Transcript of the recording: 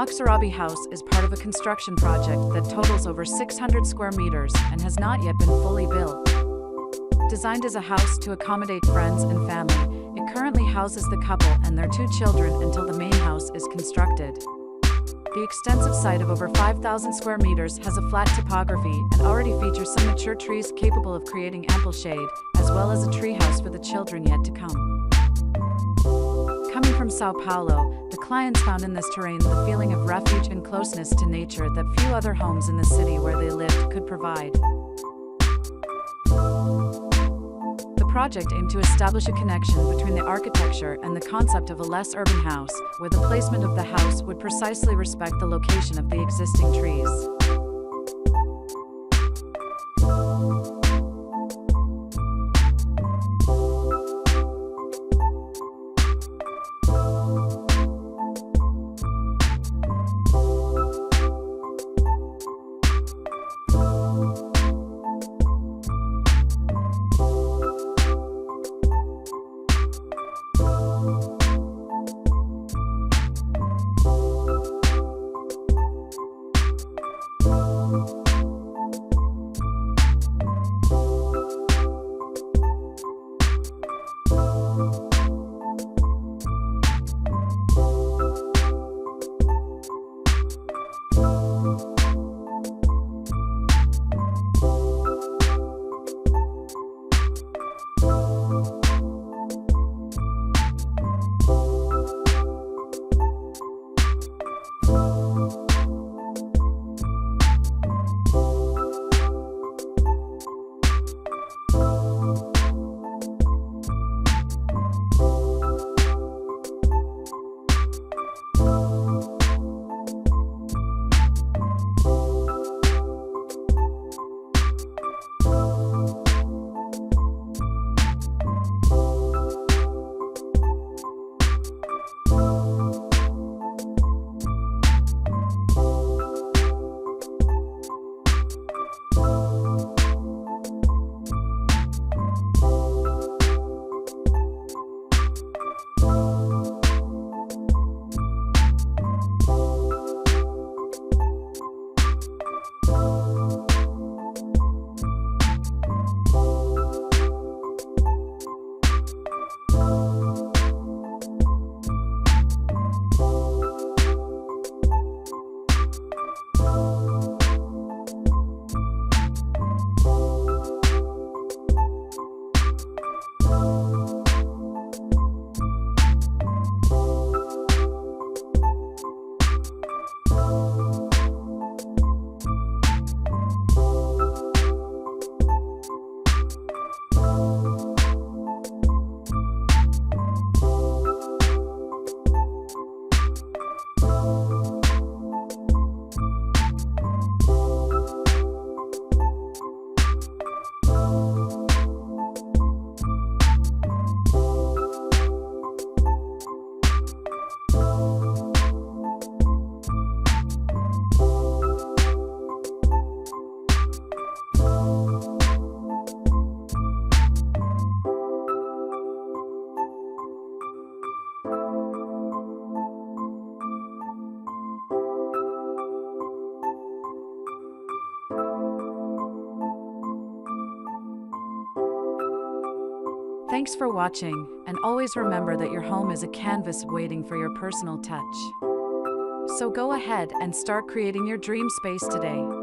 Muxarabi House is part of a construction project that totals over 600 square meters and has not yet been fully built. Designed as a house to accommodate friends and family, it currently houses the couple and their 2 children until the main house is constructed. The extensive site of over 5,000 square meters has a flat topography and already features some mature trees capable of creating ample shade, as well as a treehouse for the children yet to come. Coming from Sao Paulo, the clients found in this terrain the feeling of refuge and closeness to nature that few other homes in the city where they lived could provide. The project aimed to establish a connection between the architecture and the concept of a less urban house, where the placement of the house would precisely respect the location of the existing trees. Thanks for watching, and always remember that your home is a canvas waiting for your personal touch. So go ahead and start creating your dream space today.